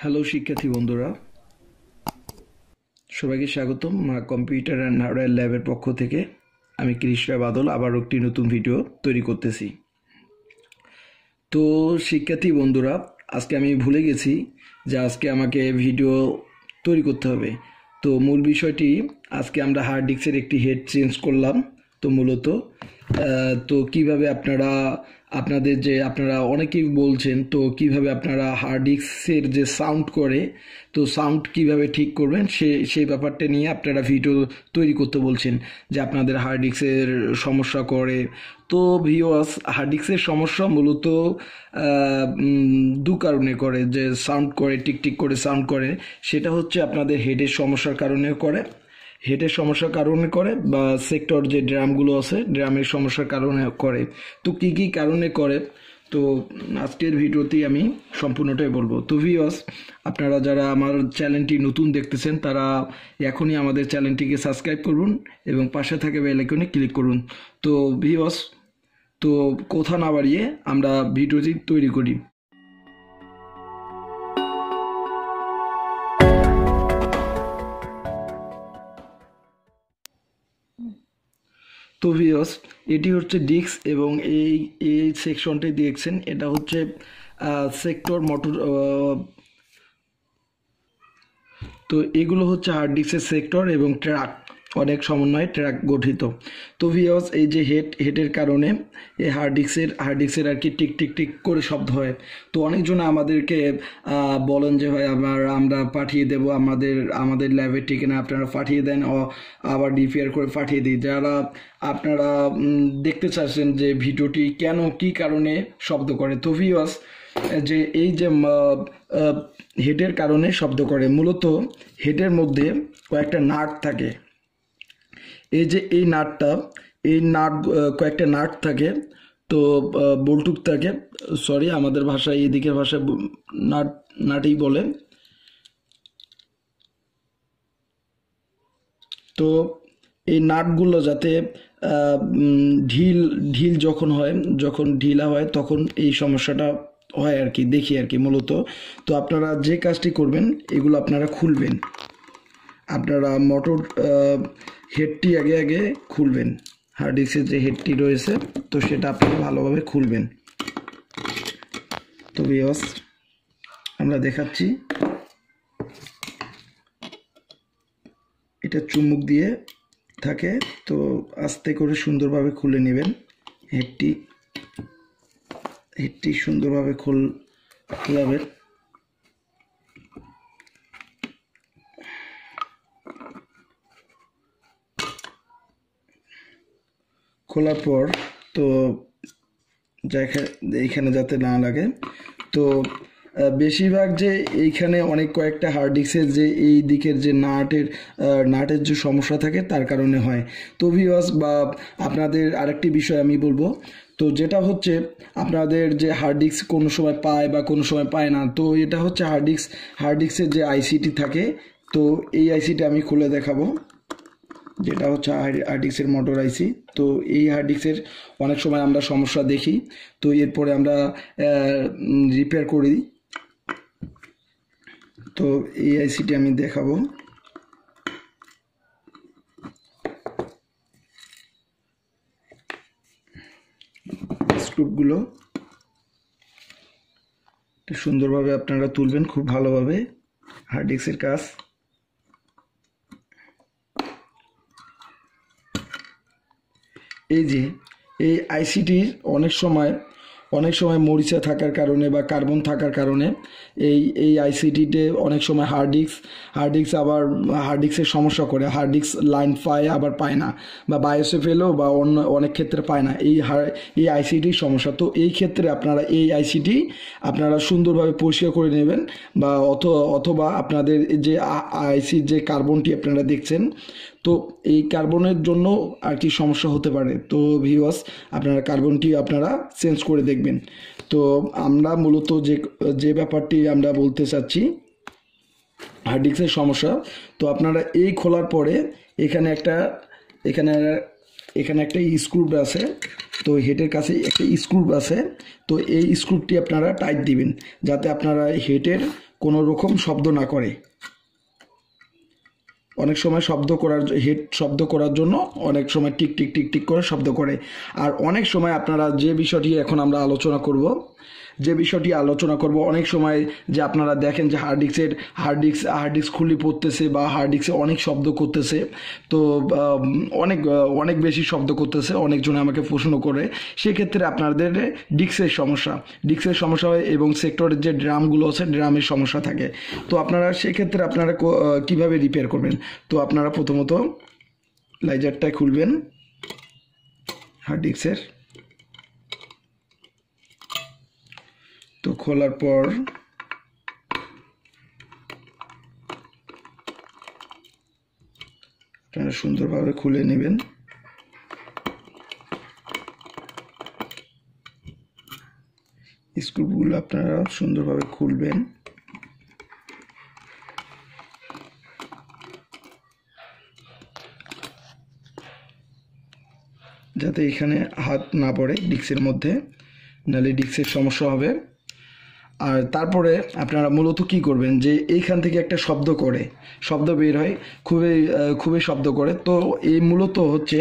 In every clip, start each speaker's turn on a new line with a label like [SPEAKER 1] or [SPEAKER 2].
[SPEAKER 1] Hello শিক্ষার্থী বন্ধুরা, সবাইকে স্বাগতম কম্পিউটার অ্যান্ড হার্ডওয়্যার ল্যাবের পক্ষ থেকে। আমি কৃষ্ণা বাদল আবার একটি নতুন ভিডিও তৈরি করতেছি। তো শিক্ষার্থী বন্ধুরা, আজকে আমি ভুলে গেছি যে আজকে আমাকে ভিডিও তৈরি করতে হবে। তো মূল বিষয়টি, আজকে আমরা হার্ড ডিস্কের একটি হেড চেঞ্জ করলাম। তো মূলত তো কিভাবে আপনারা অনেকেই বলছেন, তো কিভাবে আপনারা হার্ড ডিস্কের যে সাউন্ড করে, তো সাউন্ড কিভাবে ঠিক করবেন সেই ব্যাপারটা নিয়ে আপনারা ভিডিও তৈরি করতে বলছেন যে আপনাদের হার্ড ডিস্কের সমস্যা করে। তো ভিউয়ার্স, হার্ড ডিস্কের সমস্যা মূলত দু কারণে করে, যে সাউন্ড করে, টিকটিক করে সাউন্ড করে, সেটা হচ্ছে আপনাদের হেডের সমস্যার কারণে করে, বা সেক্টর যে ড্রামগুলো আছে ড্রামের সমস্যার কারণে করে। তো কি কি কারণে করে, তো আজকের ভিডিওতেই আমি সম্পূর্ণটাই বলবো। তো ভিউয়ার্স, আপনারা যারা আমার চ্যানেলটি নতুন দেখতেছেন তারা এখনই আমাদের চ্যানেলটিকে সাবস্ক্রাইব করুন এবং পাশে থাকা বেল আইকনে ক্লিক করুন। তো ভিউয়ার্স, তো কথা না বাড়িয়ে আমরা ভিডিওটি তৈরি করি। তো ভিউয়ার্স, এটি হচ্ছে ডিস্ক এবং এই এই সেকশনটি দেখছেন, এটা হচ্ছে সেক্টর মোটর। তো এগুলো হচ্ছে হার্ড ডিস্কের সেক্টর এবং ট্র্যাক, অনেক সমন্বয়ে ট্র্যাক গঠিত। তো ভিউয়ার্স, এই যে হেডের কারণে এই হার্ড ডিস্কের আর কি টিক টিক টিক করে শব্দ হয়। তো অনেকজন আমাদেরকে বলেন যে ভাই আমরা পাঠিয়ে দেব, আমাদের ল্যাবের ঠিকানা আপনারা পাঠিয়ে দেন, আবার ডিপিআর করে পাঠিয়ে দিই। যারা আপনারা দেখতে চাচ্ছেন যে ভিডিওটি কেন কি কারণে শব্দ করে, তো ভিউয়ার্স, যে এই যে হেডের কারণে শব্দ করে, মূলত হেডের মধ্যে কয়েকটা নাট থাকে। এই যে এই কয়েকটা নাট থাকে। তো বল্টুক থাকে, সরি আমাদের ভাষায়, এদিকের ভাষায় নাটই বলে। তো এই নাটগুলো যাতে ঢিল যখন ঢিলা হয় তখন এই সমস্যাটা হয় আর কি, দেখি আর কি মূলত। তো আপনারা যে কাজটি করবেন, এগুলো আপনারা খুলবেন। আপনারা মোটর হেডটি আগে খুলবেন, হার্ড ডিস্কের যে হেডটি রয়েছে তো সেটা আপনারা ভালোভাবে খুলবেন। তো ভিউয়ার্স, আমরা দেখাচ্ছি, এটা চুম্বক দিয়ে থাকে। তো আস্তে করে সুন্দরভাবে খুলে নেবেন হেডটি সুন্দরভাবে খোলাবেন। খোলার পর তো এইখানে যাতে না লাগে, তো বেশিরভাগ যে এইখানে অনেক কয়েকটা হার্ড ডিস্কের যে এই দিকের যে নাটের যে সমস্যা থাকে তার কারণে হয়। তো ভিউয়ার্স, বা আপনাদের আরেকটি বিষয় আমি বলবো, তো যেটা হচ্ছে আপনাদের যে হার্ড ডিস্ক কোনো সময় পায় বা কোনো সময় পায় না, তো এটা হচ্ছে হার্ড ডিস্কের যে আইসিটি থাকে। তো এই আইসিটি আমি খুলে দেখাবো, যেটা হচ্ছে হার্ড ডিস্কের মোটর আইসি। তো এই হার্ড ডিস্কের অনেক সময় আমরা সমস্যা দেখি, তো এরপরে আমরা রিপেয়ার করি। তো এই আইসিটি আমি দেখাবো। স্ক্রুপগুলো সুন্দরভাবে আপনারা তুলবেন, খুব ভালোভাবে। হার্ড ডিস্কের কাজ, এই যে এই আইসিটির অনেক সময় মরিচা থাকার কারণে বা কার্বন থাকার কারণে এই আইসিটিতে অনেক সময় হার্ড ডিস্কের সমস্যা করে। হার্ড ডিস্ক লাইন পায় আবার পায় না, বা বায়োসে ফেলেও বা অনেক ক্ষেত্রে পায় না, এই আইসিটির সমস্যা। তো এই ক্ষেত্রে আপনারা এই আইসিটি আপনারা সুন্দরভাবে পরিষ্কার করে নেবেন, বা অথবা আপনাদের যে আইসির যে কার্বনটি আপনারা দেখছেন, তো এই কার্বনের জন্য আর কি সমস্যা হতে পারে। তো ভিউয়ার্স, আপনারা কার্বনটি আপনারা চেঞ্জ করে দেখবেন। তো আমরা মূলত যে ব্যাপারটি আমরা বলতে চাচ্ছি, হার্ড ডিস্কের সমস্যা। তো আপনারা এই খোলার পরে এখানে এখানে একটা স্ক্রু আছে, তো হেডের কাছে একটা স্ক্রু আছে, তো এই স্ক্রুটি আপনারা টাইট দিবেন যাতে আপনারা হেডের কোনো রকম শব্দ না করে। অনেক সময় হেড শব্দ করার জন্য অনেক সময় টিক টিক টিক টিক করে শব্দ করে। আর অনেক সময় আপনারা যে বিষয়টি এখন আমরা আলোচনা করব, অনেক সময় যে আপনারা দেখেন যে হার্ড ডিস্ক খুলে পড়তেছে বা হার্ড ডিস্কে অনেক শব্দ করতেছে, তো অনেক বেশি শব্দ করতেছে, অনেকজনে আমাকে প্রশ্ন করে। সেক্ষেত্রে আপনাদের ডিস্কের সমস্যা হয় এবং সেক্টরের যে ড্রামগুলো আছে ড্রামের সমস্যা থাকে। তো আপনারা সেক্ষেত্রে আপনারা কিভাবে রিপেয়ার করবেন? তো আপনারা প্রথমত লাইজারটা খুলবেন হার্ড ডিস্কের। তো খোলার পর আপনারা সুন্দরভাবে খুলে নেবেন। স্ক্রুগুলো আপনারা সুন্দরভাবে খুলবেন। যাতে এখানে হাত না পড়ে ডিস্কের মধ্যে, নাহলে ডিস্কের সমস্যা হবে। আর তারপরে আপনারা মূলত কি করবেন, যে এইখান থেকে একটা শব্দ বের হয়, খুবই শব্দ করে। তো এই মূলত হচ্ছে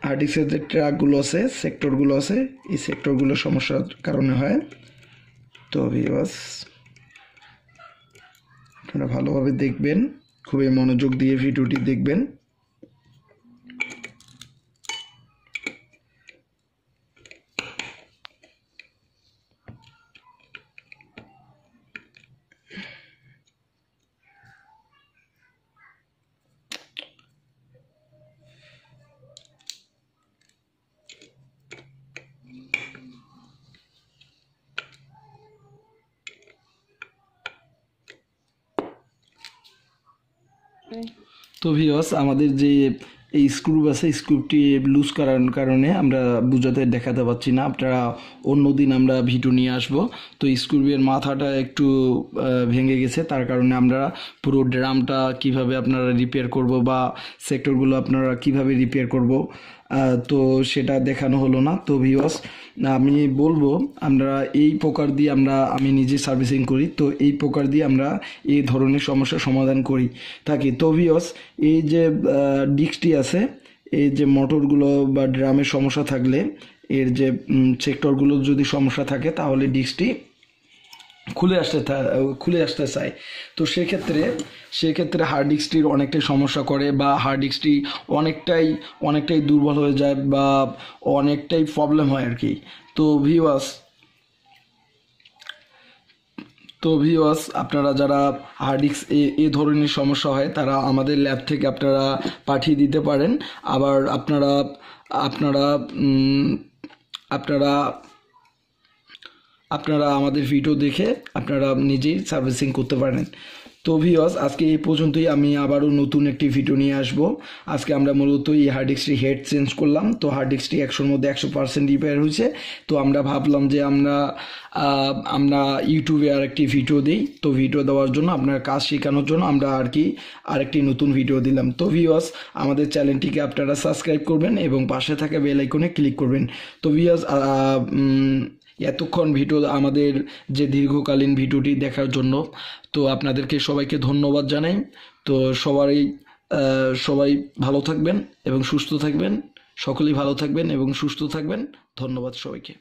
[SPEAKER 1] হার্ড ডিস্কের যে ট্র্যাকগুলো আছে, সেক্টরগুলো আছে, এই সেক্টরগুলো সমস্যার কারণে হয়। তো ভিউয়ার্স আপনারা ভালোভাবে দেখবেন, খুবই মনোযোগ দিয়ে ভিডিওটি দেখবেন। তো ভিউয়ার্স আমাদের যে এই স্ক্রু আছে, স্ক্রুটি লুজ করার কারণে আমরা বুঝাতে দেখাতে পাচ্ছি না, আপনারা অন্য দিন আমরা ভিডিও নিয়ে আসব। তো স্ক্রুয়ের মাথাটা একটু ভেঙে গেছে, তার কারণে আমরা পুরো ড্রামটা কিভাবে আপনারা রিপেয়ার করব বা সেক্টরগুলো আপনারা কিভাবে রিপেয়ার করব তো সেটা দেখানো হলো না। তো ভিউয়ার্স আমি বলবো, আমরা এই প্রকার দিয়ে আমি নিজে সার্ভিসিং করি, তো এই প্রকার দিয়ে আমরা এই ধরনের সমস্যার সমাধান করি থাকি। তো ভিউয়ার্স এই যে ডিস্কটি আছে, এই যে মোটরগুলো বা ড্রামের সমস্যা থাকলে, এর যে সেক্টরগুলো যদি সমস্যা থাকে, তাহলে ডিস্কটি খুলে আসতে চায়। তো সেক্ষেত্রে হার্ড ডিস্কটির অনেকটাই সমস্যা করে, বা হার্ড ডিস্কটি অনেকটাই দুর্বল হয়ে যায় বা অনেকটাই প্রবলেম হয় আর কি। তো ভিউয়ার্স আপনারা যারা হার্ড ডিস্ক এই ধরনের সমস্যা হয়, তারা আমাদের ল্যাব থেকে আপনারা পাঠিয়ে দিতে পারেন। আবার আপনারা আমাদের ভিডিও দেখে আপনারা নিজেই সার্ভিসিং করতে পারেন। তো ভিউয়ার্স আজকে এই পর্যন্তই, আমি আবারও নতুন একটি ভিডিও নিয়ে আসব। আজকে আমরা মূলত এই হার্ড ডিস্কটি হেড চেঞ্জ করলাম। তো হার্ড ডিস্কটি 100-র মধ্যে 100% রিপেয়ার হয়েছে। তো আমরা ভাবলাম যে আমরা ইউটিউবে আরেকটি ভিডিও দিই। তো ভিডিও দেওয়ার জন্য, আপনার কাজ শেখানোর জন্য আমরা আরেকটি নতুন ভিডিও দিলাম। তো ভিউয়ার্স আমাদের চ্যানেলটিকে আপনারা সাবস্ক্রাইব করবেন এবং পাশে থাকা বেল আইকনে ক্লিক করবেন। তো ভিউয়ার্স এতক্ষণ আমাদের যে দীর্ঘকালীন ভিডিওটি দেখার জন্য তো আপনাদেরকে সবাইকে ধন্যবাদ জানাই। তো সবাই ভালো থাকবেন এবং সুস্থ থাকবেন, সকলেই ভালো থাকবেন এবং সুস্থ থাকবেন। ধন্যবাদ সবাইকে।